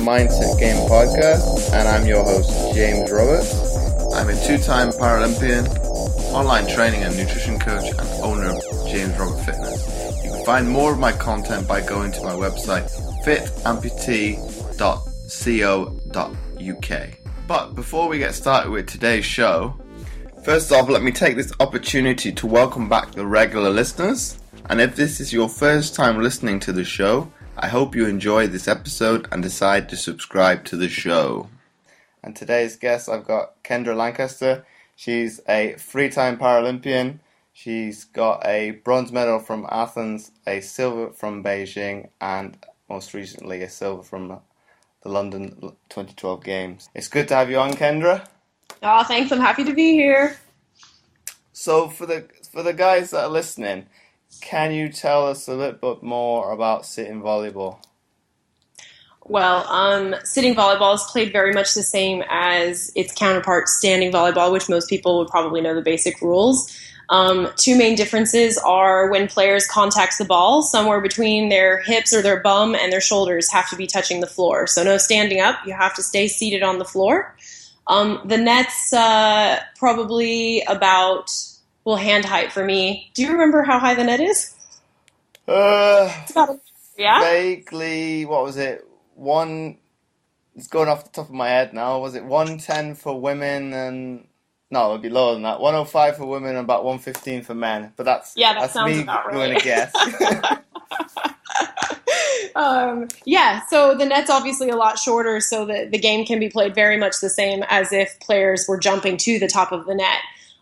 Mindset Game podcast, and I'm your host, James Roberts. I'm a two-time Paralympian, online training and nutrition coach, and owner of James Robert Fitness. You can find more of my content by going to my website, fitamputee.co.uk. But before we get started with today's show, first off, let me take this opportunity to welcome back the regular listeners. And if this is your first time listening to the show, I hope you enjoy this episode and decide to subscribe to the show. And today's guest, I've got Kendra Lancaster. She's a three-time Paralympian. She's got a bronze medal from Athens, a silver from Beijing, and most recently a silver from the London 2012 Games. It's good to have you on, Kendra. Oh, thanks. I'm happy to be here. So for the guys that are listening, can you tell us a little bit more about sitting volleyball? Well, sitting volleyball is played very much the same as its counterpart, standing volleyball, which most people would probably know the basic rules. Two main differences are when players contact the ball, somewhere between their hips or their bum and their shoulders have to be touching the floor. So no standing up, you have to stay seated on the floor. The net's probably about, hand height for me. Do you remember how high the net is? Vaguely, what was it? It's going off the top of my head now. Was it 110 for women and... No, it would be lower than that. 105 for women and about 115 for men. But that's sounds me about right. going to guess. So the net's obviously a lot shorter, so the game can be played very much the same as if players were jumping to the top of the net.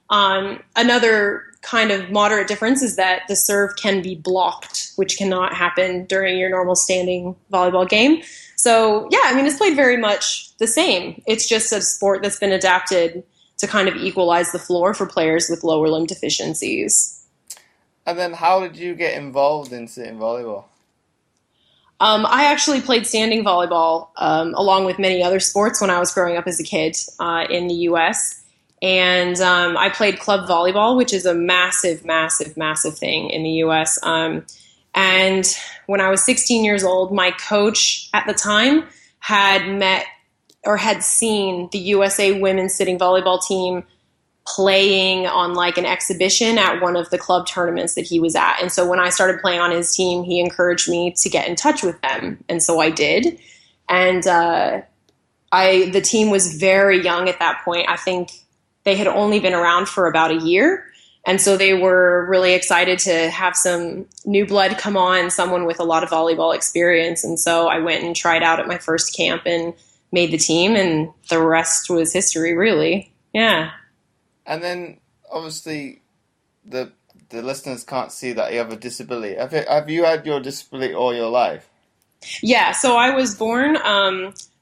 Another kind of moderate difference is that the serve can be blocked, which cannot happen during your normal standing volleyball game. So, it's played very much the same. It's just a sport that's been adapted to kind of equalize the floor for players with lower limb deficiencies. And then how did you get involved in sitting volleyball? I actually played standing volleyball along with many other sports when I was growing up as a kid in the U.S. And I played club volleyball, which is a massive, massive, massive thing in the U.S. And when I was 16 years old, my coach at the time had seen the USA women's sitting volleyball team playing on like an exhibition at one of the club tournaments that he was at. And so when I started playing on his team, he encouraged me to get in touch with them. And so I did. And the team was very young at that point. I think they had only been around for about a year. And so they were really excited to have some new blood come on, someone with a lot of volleyball experience. And so I went and tried out at my first camp and made the team, and the rest was history, really. Yeah. And then, obviously, the listeners can't see that you have a disability. Have you had your disability all your life? Yeah, so I was born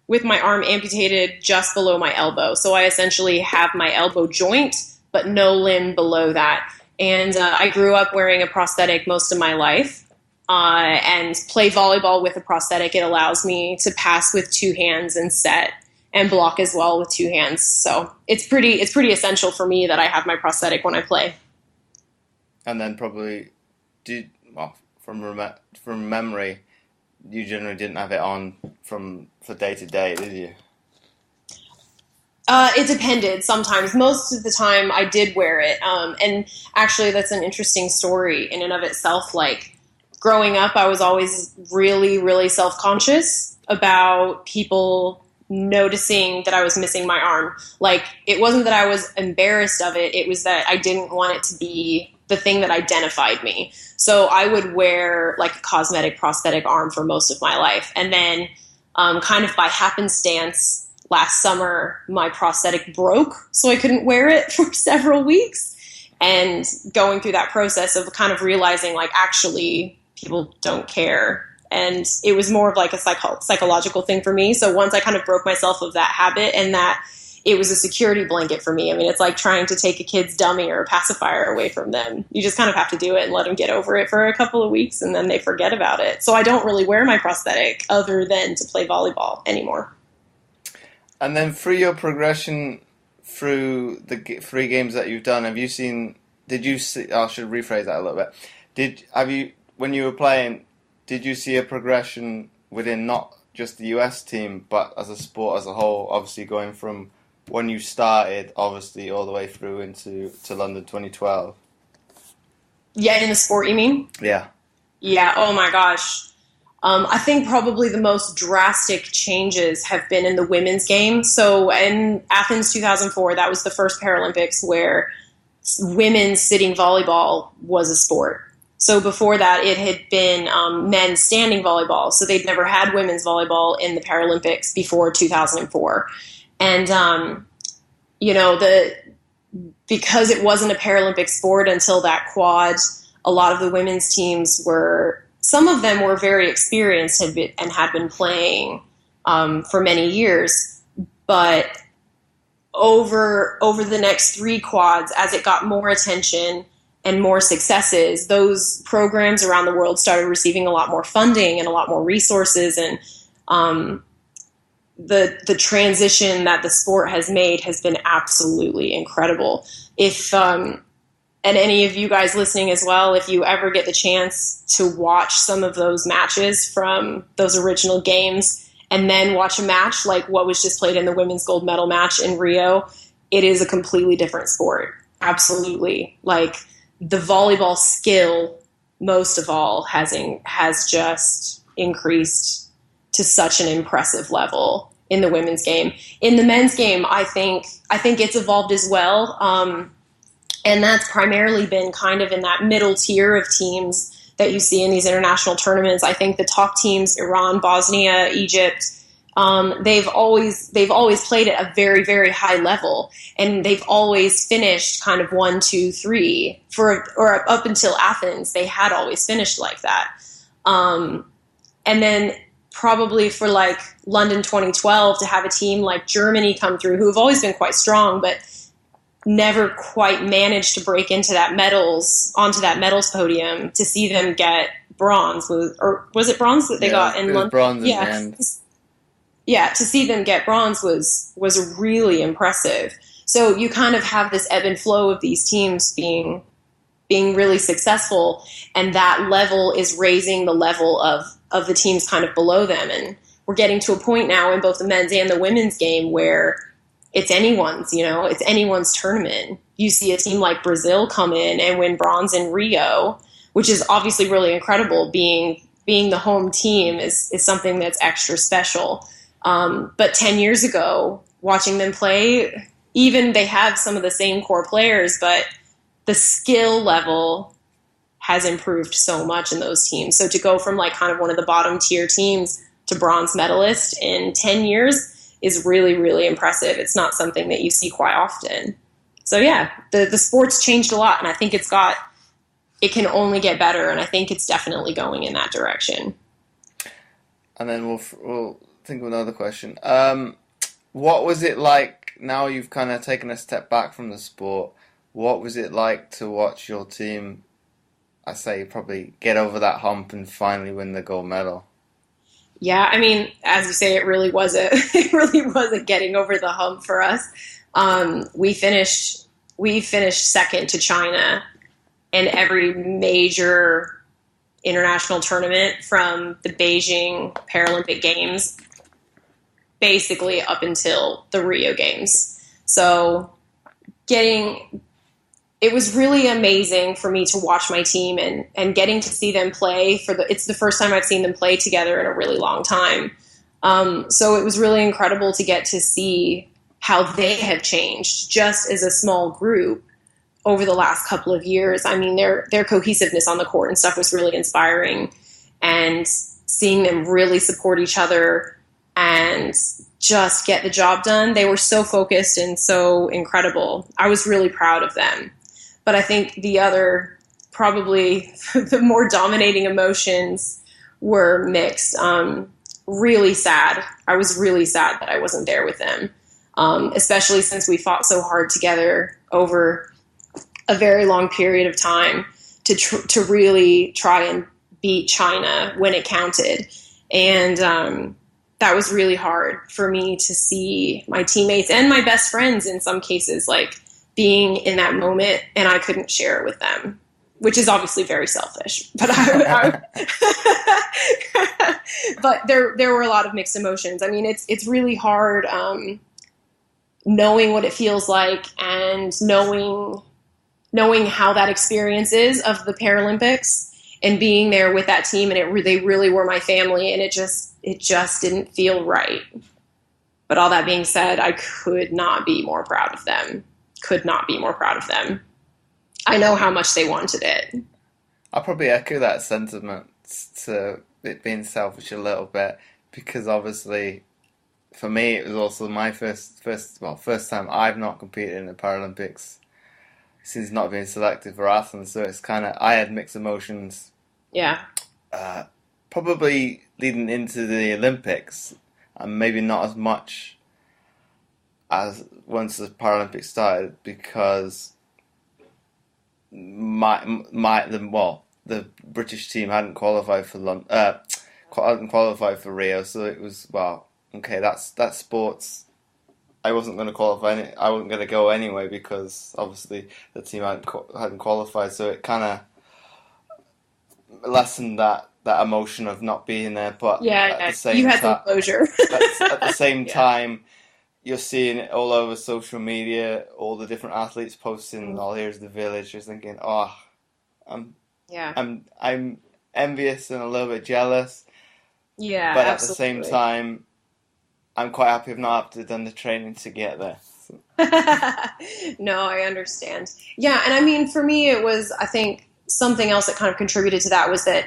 with my arm amputated just below my elbow. So I essentially have my elbow joint, but no limb below that. And I grew up wearing a prosthetic most of my life. And play volleyball with a prosthetic. It allows me to pass with two hands and set and block as well with two hands. So it's pretty essential for me that I have my prosthetic when I play. And then probably, from memory, you generally didn't have it on for day to day, did you? It depended sometimes. Most of the time I did wear it. And actually that's an interesting story in and of itself. Like, growing up, I was always really, really self-conscious about people noticing that I was missing my arm. Like, it wasn't that I was embarrassed of it. It was that I didn't want it to be the thing that identified me. So I would wear like a cosmetic prosthetic arm for most of my life. And then kind of by happenstance, last summer, my prosthetic broke, so I couldn't wear it for several weeks. And going through that process of kind of realizing, like, actually, people don't care. And it was more of like a psychological thing for me. So once I kind of broke myself of that habit, and that it was a security blanket for me. I mean, it's like trying to take a kid's dummy or a pacifier away from them. You just kind of have to do it and let them get over it for a couple of weeks, and then they forget about it. So I don't really wear my prosthetic other than to play volleyball anymore. And then through your progression through the 3 games that you've done, I should rephrase that a little bit. When you were playing, did you see a progression within not just the US team, but as a sport as a whole, obviously going from when you started, obviously, all the way through into London 2012. Yeah, in the sport, you mean? Yeah. Yeah, oh my gosh. I think probably the most drastic changes have been in the women's game. So in Athens 2004, that was the first Paralympics where women's sitting volleyball was a sport. So before that, it had been men's standing volleyball. So they'd never had women's volleyball in the Paralympics before 2004. And, because it wasn't a Paralympic sport until that quad, a lot of the women's teams some of them were very experienced and had been playing for many years. But over the next 3 quads, as it got more attention and more successes, those programs around the world started receiving a lot more funding and a lot more resources. And the transition that the sport has made has been absolutely incredible. If and any of you guys listening as well, if you ever get the chance to watch some of those matches from those original games and then watch a match like what was just played in the women's gold medal match in Rio, it is a completely different sport. Absolutely. Like, the volleyball skill, most of all, has just increased to such an impressive level in the women's game. In the men's game, I think it's evolved as well. And that's primarily been kind of in that middle tier of teams that you see in these international tournaments. I think the top teams, Iran, Bosnia, Egypt, they've always played at a very, very high level, and they've always finished kind of 1, 2, 3 or up until Athens. They had always finished like that. And then probably for like London 2012 to have a team like Germany come through, who have always been quite strong, but never quite managed to break onto that medals podium, to see them get bronze, was it bronze that they got in London? Bronze, yeah. Yeah, to see them get bronze was really impressive. So you kind of have this ebb and flow of these teams being really successful, and that level is raising the level of the teams kind of below them. And we're getting to a point now in both the men's and the women's game where it's anyone's tournament. You see a team like Brazil come in and win bronze in Rio, which is obviously really incredible. Being the home team is something that's extra special. But 10 years ago, watching them play, even they have some of the same core players, but the skill level has improved so much in those teams. So to go from like kind of one of the bottom tier teams to bronze medalist in 10 years is really, really impressive. It's not something that you see quite often. So yeah, the sport's changed a lot, and I think it can only get better, and I think it's definitely going in that direction. And then we'll think of another question. What was it like, now you've kind of taken a step back from the sport, what was it like to watch your team, I say, probably get over that hump and finally win the gold medal? Yeah, I mean, as you say, it really was a getting over the hump for us. We finished second to China in every major international tournament from the Beijing Paralympic Games, basically up until the Rio Games. So it was really amazing for me to watch my team and getting to see them play it's the first time I've seen them play together in a really long time. So it was really incredible to get to see how they have changed just as a small group over the last couple of years. I mean, their cohesiveness on the court and stuff was really inspiring, and seeing them really support each other and just get the job done. They were so focused and so incredible. I was really proud of them. But I think the other, probably the more dominating emotions were mixed. Really sad. I was really sad that I wasn't there with them, especially since we fought so hard together over a very long period of time to really try and beat China when it counted. And that was really hard for me to see my teammates and my best friends in some cases, like, being in that moment, and I couldn't share it with them. which is obviously very selfish. But but there were a lot of mixed emotions. I mean, it's really hard knowing what it feels like and knowing how that experience is of the Paralympics and being there with that team. And they really were my family, and it just didn't feel right. But all that being said, I could not be more proud of them. I know how much they wanted it. I'll probably echo that sentiment to it being selfish a little bit, because obviously for me it was also my first time I've not competed in the Paralympics since not being selected for Athens, so it's kind of, I had mixed emotions. Yeah. Probably leading into the Olympics, and maybe not as much as once the Paralympics started, because the British team hadn't qualified for Rio, so it was, okay, that's sports. I wasn't going to qualify. I wasn't going to go anyway, because obviously the team hadn't qualified. So it kind of lessened that emotion of not being there. But at the same you had some closure. At the same time, you're seeing it all over social media. All the different athletes posting, "Oh, here's the village." You're thinking, I'm envious and a little bit jealous. Yeah, but absolutely. At the same time, I'm quite happy I've not had to done the training to get there. So. No, I understand. Yeah, and I mean, for me, it was, I think, something else that kind of contributed to that was that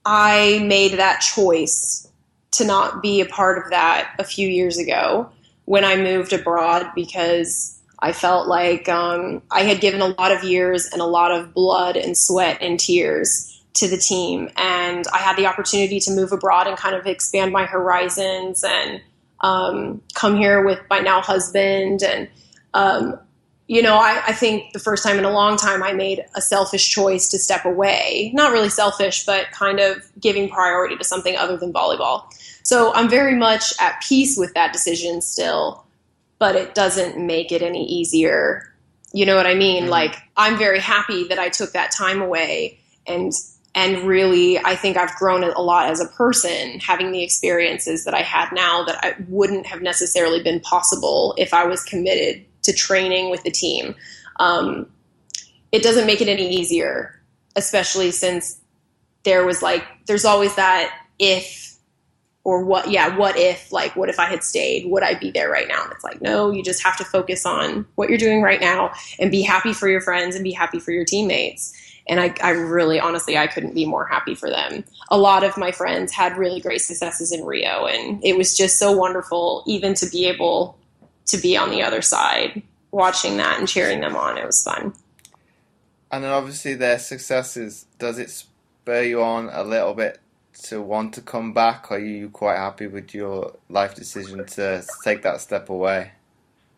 I made that choice to not be a part of that a few years ago when I moved abroad, because I felt like I had given a lot of years and a lot of blood and sweat and tears to the team, and I had the opportunity to move abroad and kind of expand my horizons and come here with my now husband. And I think the first time in a long time I made a selfish choice to step away. Not really selfish, but kind of giving priority to something other than volleyball. So I'm very much at peace with that decision still, but it doesn't make it any easier. You know what I mean? Mm-hmm. Like, I'm very happy that I took that time away, and really, I think I've grown a lot as a person, having the experiences that I had now that I wouldn't have necessarily been possible if I was committed to training with the team. It doesn't make it any easier, especially since there's always that if, or what if I had stayed, would I be there right now? And it's like, no, you just have to focus on what you're doing right now and be happy for your friends and be happy for your teammates. And I really, honestly, I couldn't be more happy for them. A lot of my friends had really great successes in Rio, and it was just so wonderful even to be able to be on the other side, watching that and cheering them on. It was fun. And then obviously their successes, does it spur you on a little bit to want to come back? Or are you quite happy with your life decision to take that step away?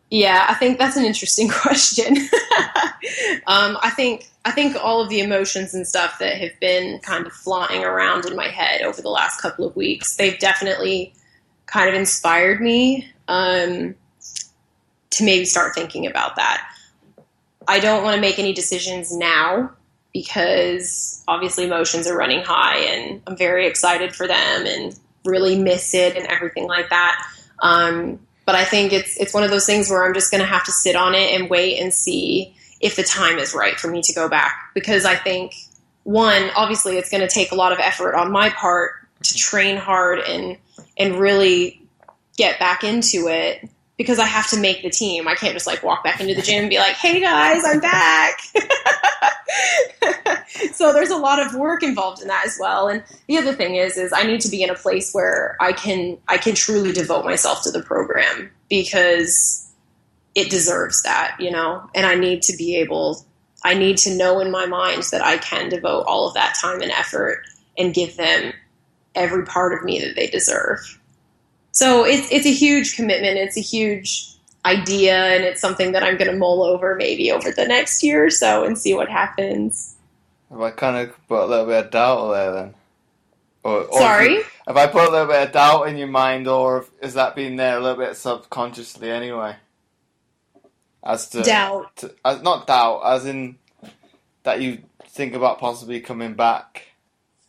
Yeah, I think that's an interesting question. I think all of the emotions and stuff that have been kind of flying around in my head over the last couple of weeks, they've definitely kind of inspired me to maybe start thinking about that. I don't want to make any decisions now because obviously emotions are running high, and I'm very excited for them and really miss it and everything like that. But I think it's one of those things where I'm just going to have to sit on it and wait and see if the time is right for me to go back. Because I think, one, obviously it's going to take a lot of effort on my part to train hard and really get back into it, because I have to make the team. I can't just walk back into the gym and be like, hey guys, I'm back. So there's a lot of work involved in that as well. And the other thing is I need to be in a place where I can truly devote myself to the program, because it deserves that, and I need to know in my mind that I can devote all of that time and effort and give them every part of me that they deserve. So it's a huge commitment. It's a huge idea, and it's something that I'm going to mull over maybe over the next year or so and see what happens. Have I kind of put a little bit of doubt there then? Or Sorry? Have I put a little bit of doubt in your mind, or is that been there a little bit subconsciously anyway? As to doubt. Not doubt, as in that you think about possibly coming back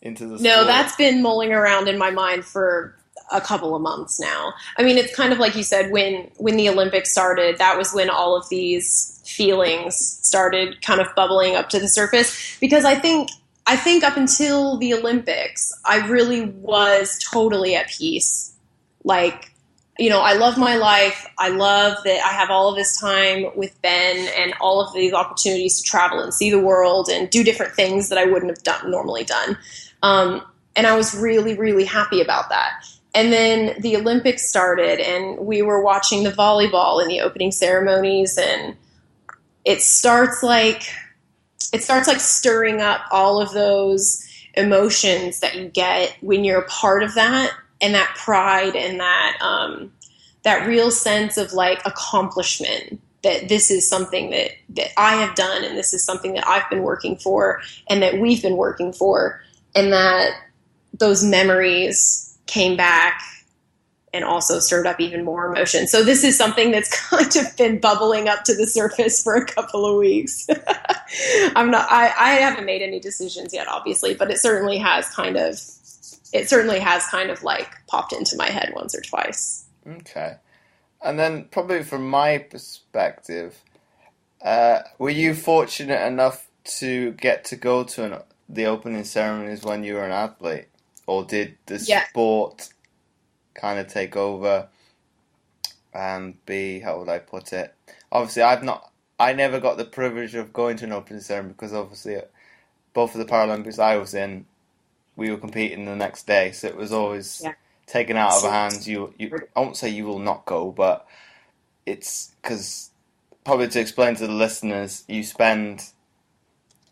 into the sport? No, that's been mulling around in my mind for a couple of months now. I mean, it's kind of like you said, when the Olympics started, that was when all of these feelings started kind of bubbling up to the surface. Because I think up until the Olympics, I really was totally at peace. Like, I love my life. I love that I have all of this time with Ben and all of these opportunities to travel and see the world and do different things that I wouldn't have normally done. And I was really, really happy about that. And then the Olympics started, and we were watching the volleyball in the opening ceremonies, and it starts like stirring up all of those emotions that you get when you're a part of that, and that pride and that real sense of like accomplishment, that this is something that I have done, and this is something that I've been working for and that we've been working for, and that those memories came back and also stirred up even more emotion. So this is something that's kind of been bubbling up to the surface for a couple of weeks. I haven't made any decisions yet, obviously, but it certainly has kind of like popped into my head once or twice. Okay. And then probably from my perspective, were you fortunate enough to get to go to the opening ceremonies when you were an athlete? Or did the sport kind of take over and be, how would I put it? Obviously, I never got the privilege of going to an opening ceremony because obviously both of the Paralympics I was in, we were competing the next day. So it was always taken out of our hands. I won't say you will not go, but it's because, probably to explain to the listeners, you spend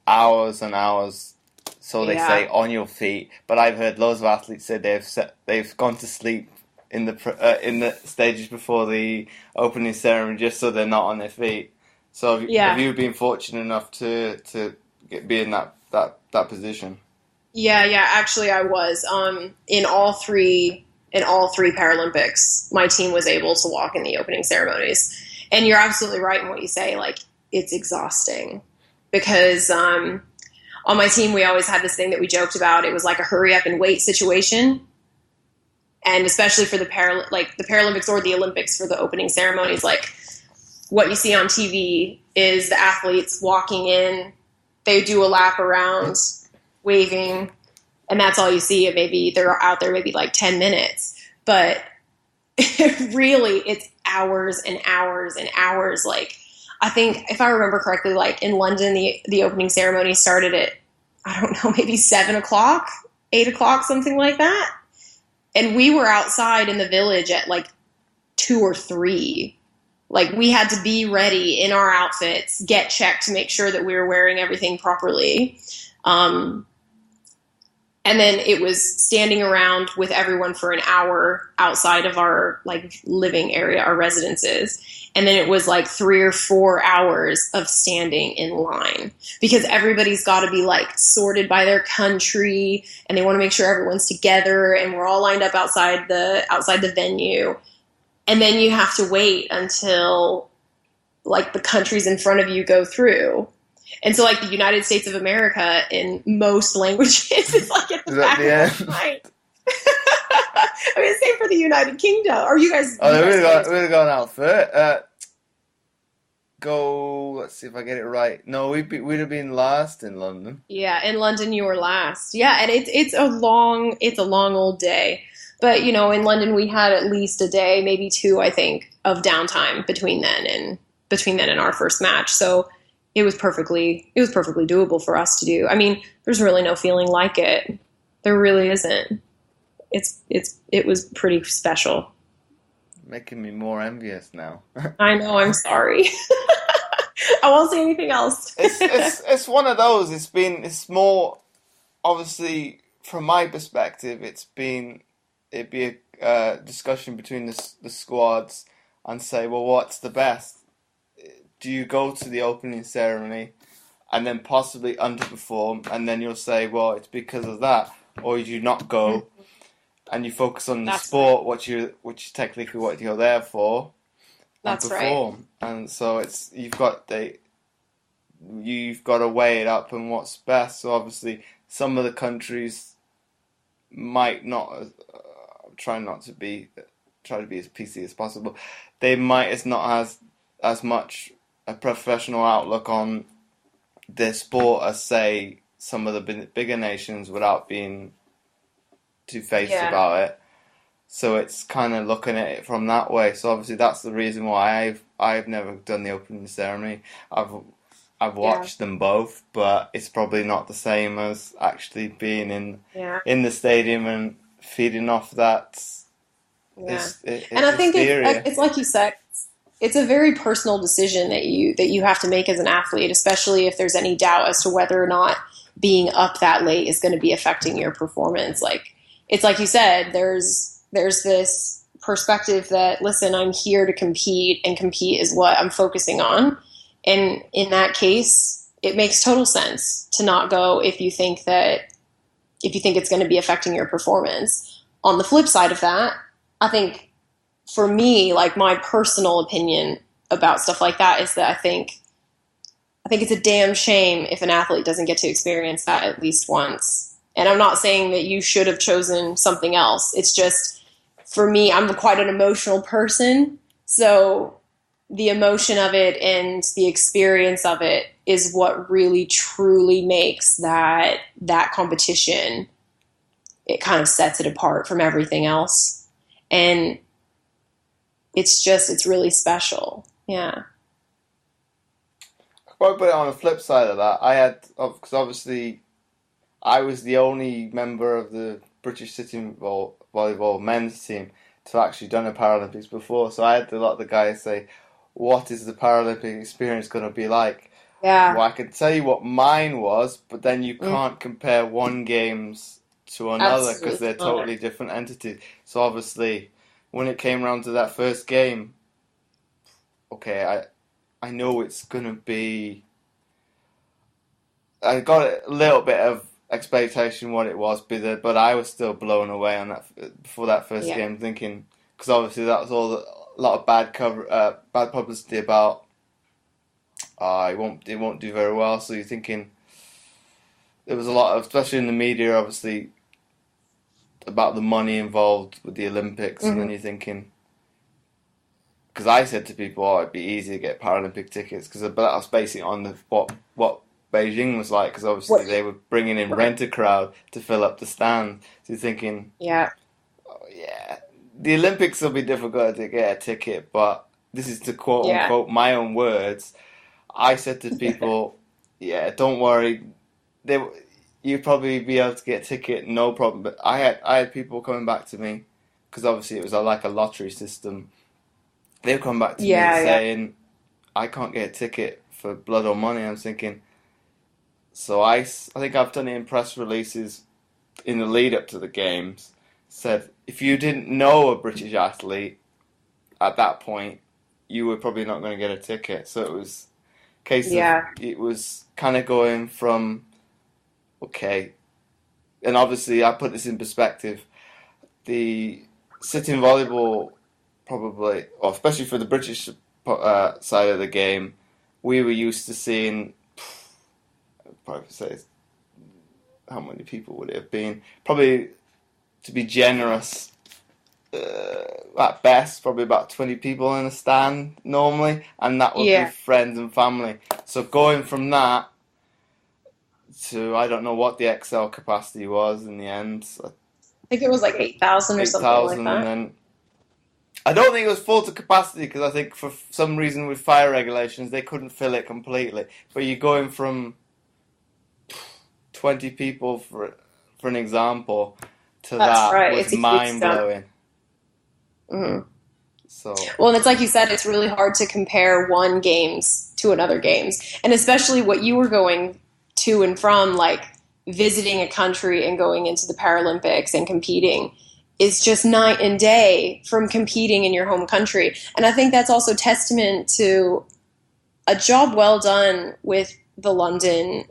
hours and hours, so they say, on your feet. But I've heard loads of athletes say they've gone to sleep in the stages before the opening ceremony just so they're not on their feet. So have you been fortunate enough to be in that position? Yeah. Actually, I was in all three Paralympics. My team was able to walk in the opening ceremonies, and you're absolutely right in what you say. Like, it's exhausting because on my team, we always had this thing that we joked about. It was like a hurry up and wait situation. And especially for the Paralympics or the Olympics, for the opening ceremonies, like what you see on TV is the athletes walking in, they do a lap around, waving, and that's all you see. Maybe they're out there maybe like 10 minutes, but really it's hours and hours and hours. Like, I think, if I remember correctly, like in London, the opening ceremony started at, I don't know, maybe 7 o'clock, 8 o'clock, something like that. And we were outside in the village at like 2 or 3. Like, we had to be ready in our outfits, get checked to make sure that we were wearing everything properly. And then it was standing around with everyone for an hour outside of our like living area, our residences. And then it was like 3 or 4 hours of standing in line because everybody's got to be like sorted by their country, and they want to make sure everyone's together, and we're all lined up outside the venue. And then you have to wait until like the countries in front of you go through. And so, like, the United States of America in most languages is like at the back of the line. I mean, same for the United Kingdom. Are you guys? Oh, we're going out first. Let's see if I get it right. No, we'd have been last in London. Yeah, in London you were last. Yeah, and it's a long old day. But in London we had at least a day, maybe 2, I think, of downtime between then and our first match. So it was perfectly doable for us to do. I mean, there's really no feeling like it. There really isn't. It was pretty special. Making me more envious now. I know. I'm sorry. I won't say anything else. It's one of those. It's more, obviously, from my perspective, it'd be a discussion between the squads and say, well, what's the best? Do you go to the opening ceremony and then possibly underperform, and then you'll say, well, it's because of that, or do you not go and you focus on the sport, which is technically what you're there for, and perform. Right. And so you've got you've got to weigh it up and what's best. So obviously, some of the countries might not try to be as PC as possible. They might not have as much a professional outlook on their sport as, say, some of the bigger nations, without being two-faced about it. So it's kind of looking at it from that way. So obviously that's the reason why I've never done the opening ceremony. I've watched them both, but it's probably not the same as actually being in the stadium and feeding off that. Yeah. And I think it's like you said, it's a very personal decision that you have to make as an athlete, especially if there's any doubt as to whether or not being up that late is going to be affecting your performance. Like, it's like you said, there's this perspective that, listen, I'm here to compete, and compete is what I'm focusing on. And in that case, it makes total sense to not go if you think it's going to be affecting your performance. On the flip side of that, I think for me, like, my personal opinion about stuff like that is that I think it's a damn shame if an athlete doesn't get to experience that at least once. And I'm not saying that you should have chosen something else. It's just, for me, I'm quite an emotional person. So the emotion of it and the experience of it is what really truly makes that competition, it kind of sets it apart from everything else. And it's really special. Yeah. But on the flip side of that, because obviously I was the only member of the British Sitting Volleyball men's team to actually done a Paralympics before. So I had a lot of the guys say, what is the Paralympic experience going to be like? Yeah. Well, I can tell you what mine was, but then you can't compare one games to another because they're totally different entities. So obviously, when it came around to that first game, okay, I know it's going to be... I got a little bit of expectation what it was, but I was still blown away on that before that first game, thinking, because obviously that was a lot of bad publicity about it won't do very well. So you're thinking there was a lot of, especially in the media, obviously, about the money involved with the Olympics, and then you're thinking, because I said to people, it'd be easy to get Paralympic tickets, but that was basically on what Beijing was like, because obviously they were bringing in rent-a-crowd to fill up the stand. So you're thinking, the Olympics will be difficult to get a ticket, but this is to quote-unquote my own words. I said to people, don't worry, you'd probably be able to get a ticket, no problem. But I had people coming back to me, because obviously it was like a lottery system. They've come back to me saying, I can't get a ticket for blood or money. I'm thinking... So I think I've done it in press releases in the lead up to the games, said if you didn't know a British athlete at that point, you were probably not going to get a ticket. So it was a case of, it was kind of going from, okay, and obviously I put this in perspective, the sitting volleyball probably, or especially for the British side of the game, we were used to seeing, probably say, how many people would it have been? Probably, to be generous, at best, probably about 20 people in a stand normally, and that would be friends and family. So going from that to, I don't know what the XL capacity was in the end. I think it was like 8,000 or something like that. And then I don't think it was full to capacity, because I think for some reason with fire regulations they couldn't fill it completely. But you're going from 20 people for an example to that was mind blowing. Mm-hmm. So well, and it's like you said, it's really hard to compare one games to another games, and especially what you were going to and from, like visiting a country and going into the Paralympics and competing, is just night and day from competing in your home country. And I think that's also testament to a job well done with the London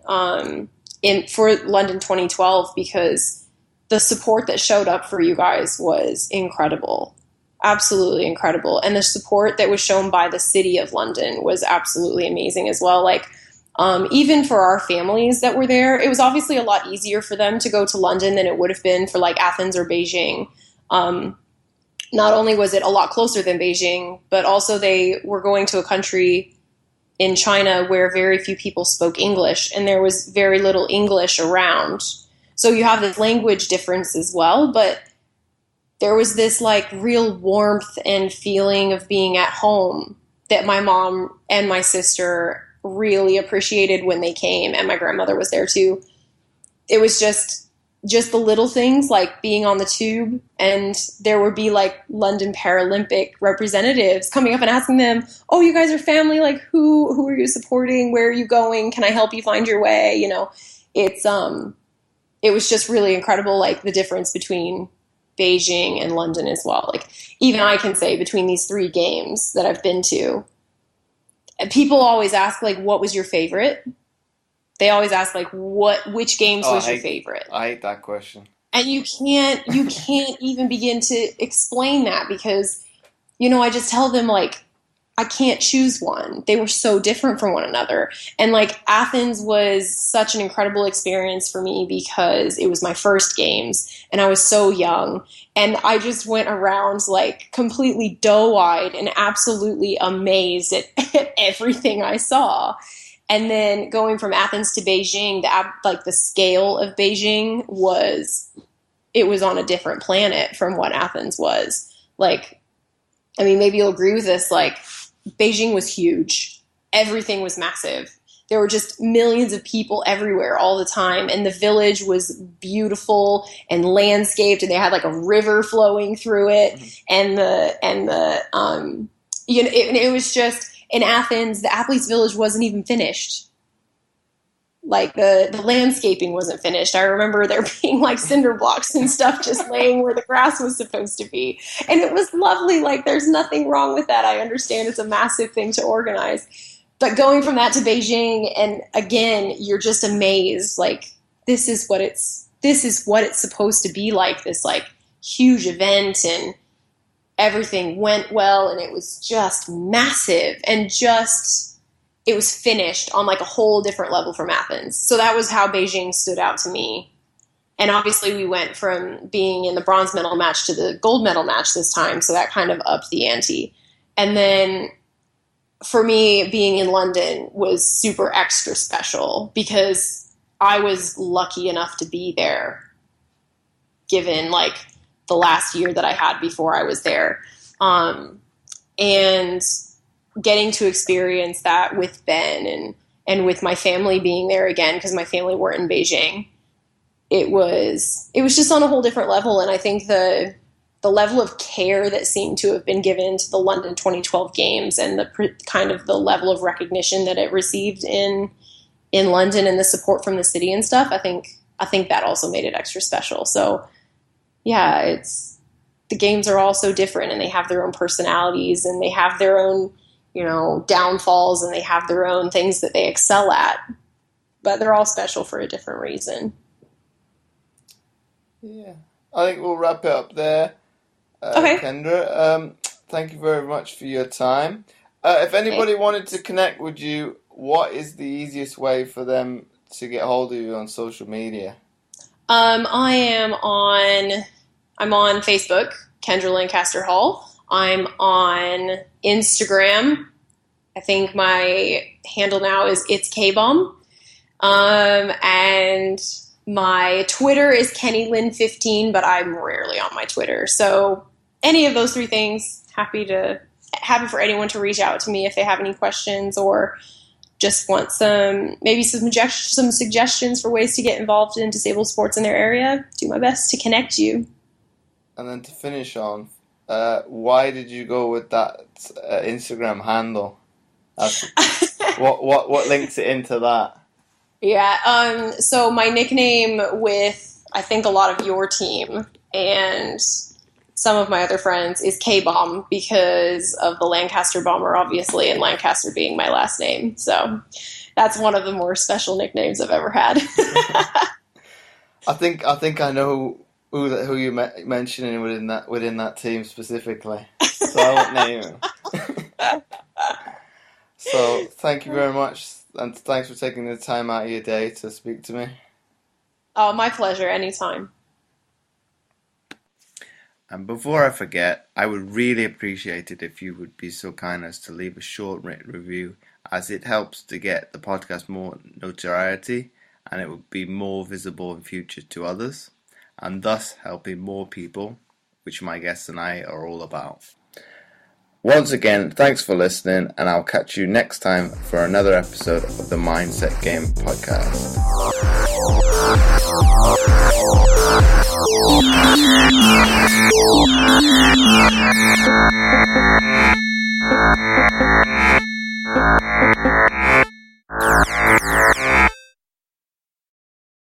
for London 2012, because the support that showed up for you guys was incredible. Absolutely incredible. And the support that was shown by the city of London was absolutely amazing as well. Like, Even for our families that were there, it was obviously a lot easier for them to go to London than it would have been for like Athens or Beijing. Not only was it a lot closer than Beijing, but also they were going to a country in China where very few people spoke English, and there was very little English around. So you have this language difference as well, but there was this like real warmth and feeling of being at home that my mom and my sister really appreciated when they came, and my grandmother was there too. It was just the little things, like being on the tube, and there would be like London Paralympic representatives coming up and asking them, "Oh, you guys are family, like who are you supporting? Where are you going? Can I help you find your way?" You know, it was just really incredible, like the difference between Beijing and London as well. Like even I can say between these 3 games that I've been to, and people always ask like, what was your favorite? They always ask like, which games was your favorite? I hate that question. And you can't even begin to explain that because, you know, I just tell them like, I can't choose one. They were so different from one another. And like Athens was such an incredible experience for me because it was my first games and I was so young. And I just went around like completely doe-eyed and absolutely amazed at everything I saw. And then going from Athens to Beijing, the scale of Beijing was on a different planet from what Athens was. Like, I mean, maybe you'll agree with this, like, Beijing was huge. Everything was massive. There were just millions of people everywhere all the time. And the village was beautiful and landscaped, and they had like a river flowing through it. And it was just, in Athens, the athletes' village wasn't even finished. Like the landscaping wasn't finished. I remember there being like cinder blocks and stuff just laying where the grass was supposed to be. And it was lovely. Like there's nothing wrong with that. I understand it's a massive thing to organize. But going from that to Beijing, and again, you're just amazed. Like this is what it's supposed to be like, this like huge event, and everything went well, and it was just massive, and it was finished on like a whole different level from Athens. So that was how Beijing stood out to me. And obviously we went from being in the bronze medal match to the gold medal match this time. So that kind of upped the ante. And then for me, being in London was super extra special because I was lucky enough to be there, given like the last year that I had before I was there. And getting to experience that with Ben and with my family being there again, because my family were in Beijing, it was just on a whole different level. And I think the level of care that seemed to have been given to the London 2012 games, and the level of recognition that it received in London, and the support from the city and stuff, I think that also made it extra special. So yeah, the games are all so different, and they have their own personalities, and they have their own, you know, downfalls, and they have their own things that they excel at, but they're all special for a different reason. Yeah, I think we'll wrap it up there. Okay. Kendra, thank you very much for your time. If anybody wanted to connect with you, what is the easiest way for them to get hold of you on social media? I'm on Facebook, Kendra Lancaster Hall. I'm on Instagram. I think my handle now is It's K-Bomb. And my Twitter is KennyLynn15, but I'm rarely on my Twitter. So any of those 3 things, happy for anyone to reach out to me if they have any questions or just want some suggestions for ways to get involved in disabled sports in their area. Do my best to connect you. And then to finish on, why did you go with that Instagram handle? What links it into that? Yeah, so my nickname with, I think, a lot of your team and some of my other friends is K-Bomb because of the Lancaster bomber, obviously, and Lancaster being my last name. So that's one of the more special nicknames I've ever had. I think I know who you're mentioning within that team specifically. So I won't name him. So thank you very much. and thanks for taking the time out of your day to speak to me. Oh, my pleasure. Anytime. And before I forget, I would really appreciate it if you would be so kind as to leave a short written review, as it helps to get the podcast more notoriety and it would be more visible in future to others, and thus helping more people, which my guests and I are all about. Once again, thanks for listening, and I'll catch you next time for another episode of the Mindset Game podcast.